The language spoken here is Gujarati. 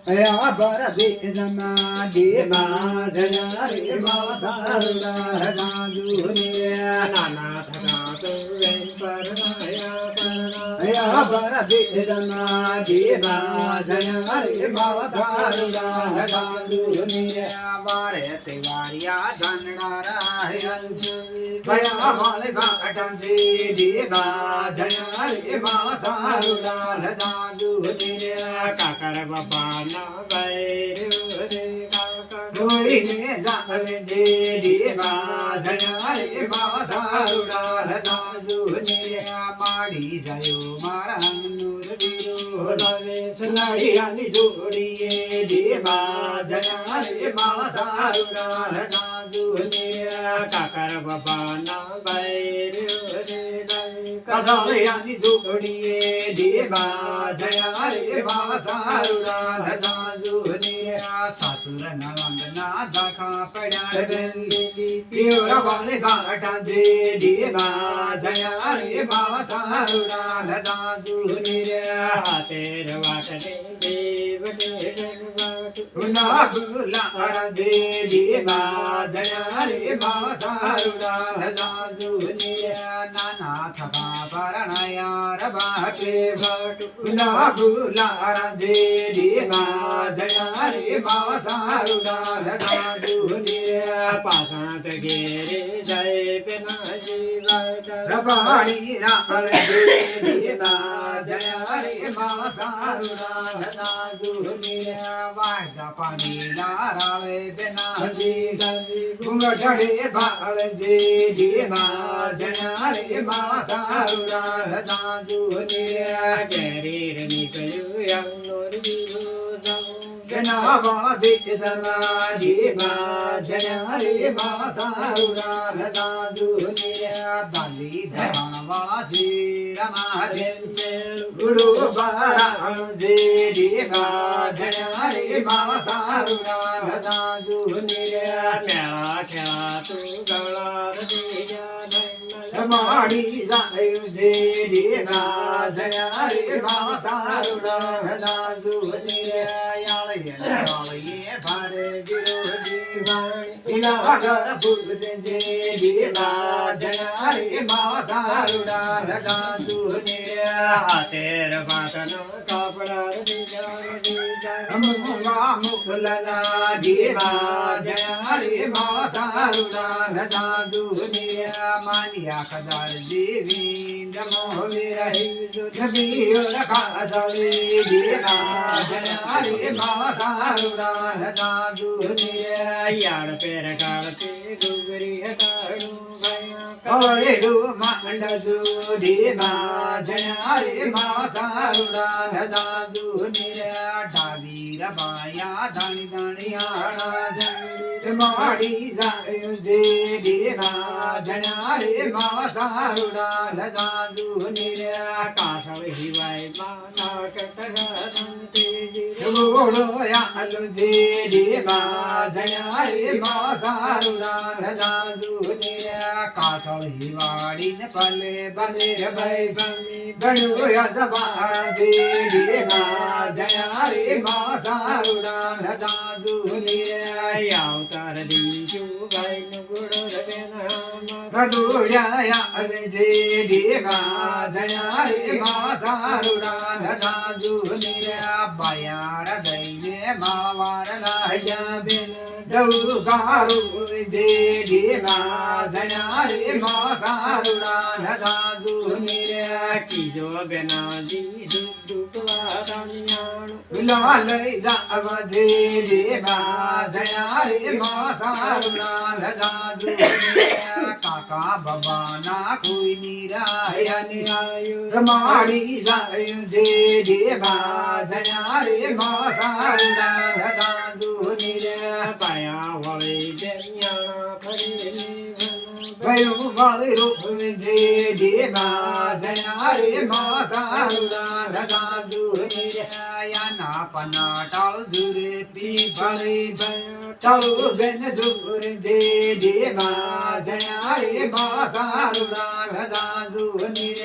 અયા બર દેજના દેવા જયા રે માધારુડા જાજુને નાના થના તો વેન પરણાયા અયા બર દેજના દેવા જયા રે માધારુડા જાજુને વારે તેવારિયા ધનડા રાયન ભયા વાલે બાટં દેવા જયા રે માધારુડા જાજુને કાકર બાપા ના બૈરું રે કાકર જોઈને જાવે જે દેવા જયા રે માધારુડા જાજુને માડી જયો મારા નૂર વિરોધાવે સુનાળિયાની જોડીએ દેવા જયા રે માધારુડા જાજુને કાકર બાપા ના બૈરું રે કસાળિયાની જોડીએ દેવા જયા રે માધારુડા જાજુને સાસુર નંદના દાખા પડ્યા બેલી પીવરા વાલે બાટા દે દેવા જયા રે માધારુડા જાજુને હાથેર વાટને દેવ ના ભૂલા દે દેવા જયા રે માધારુડા જાજુને નાના થકા પરણાયા બાટે ના ભૂલા દે દેવા જયા રે માધારુડા જાજુને પાસણ ઘેરે જાય પેના જીવાય રબાણી રાળ દે દેવા જયા રે માધારુડા જાજુને વાજા પાણી લારાળે બેનાજી ઘુંઘટડે બાળ જે દેવા જયા રે માધારુડા જાજુને ઘેરીર નીકળ્યું યમનોર વિરોધમ જનાવા દેજના દેવા જયા રે માધારુડા જાજુને દાલી ધણવા શ્રીરામા રે ગુરુ બાળ જે દેવા જયા રે માધારુડા જાજુને મેળા ખેલા તું ગળાર દેજા માડી જાય જે દેવા જયા રે માધારુડા જાજુને યાળીએ ભારે વિરોધી વાણી ઇલાગર ભૂજ જે દેવા જયા રે માધારુડા જાજુને હાથેર વાટનો કપડા દેજા અમુંગા મુખલના દેવા જયા રે માધારુડા જાજુને માનિયા કદાર દેવી નમો રહી જબીર ખાસળી દેવા જયા રે માધારુડા જાજુને યાર પેર કાળતી ડુગરી હટાડું ભયા કવળેલું માંડજુ દેવા જયા રે માધારુડા જાજુને ડાવી રબાયા ધાણી ધાણિયાણા જંડી માડી જાય જે દેવા જયા રે માધારુડા જાજુને કાસળ હિવાય માના કટગરમ તેજી ગોળો યાલ જે દેવા જયા રે માધારુડા જાજુને કાસળ હિવાડી ને પલે બને ભાઈ ભમી ગણો યજમાન જે દેવા જયા રે માધારુડા જાજુને આવતાર દીજુ ભાઈ નું ગુડો રગેના રદુડ્યા જે દેવા જયા રે માધારુડા જાજુને બાયાર દઈને માવાર લાયા બેન ડૌગારુ જે દેવા જયા રે માધારુડા જાજુને કીજો બેનાજી દુખ દુખવા દાણિયાણું લાલય જાવ જે દેવા જયા રે માધારુડા જાજુને કાકા બાબાના કોઈ નિરાયની રમાડી જાય જે દેવા જયા રે માધારુડા જાજુને પાયા વળી બેન્યાણા ફરેલી ભયું વાળી રૂપ જે દેવા જયા રે માધારુડા જાજુને યાના પના ટાળ જુરે પી ભળી ટાળું બેન જુર જે દેવા જયા રે માધારુડા જાજુને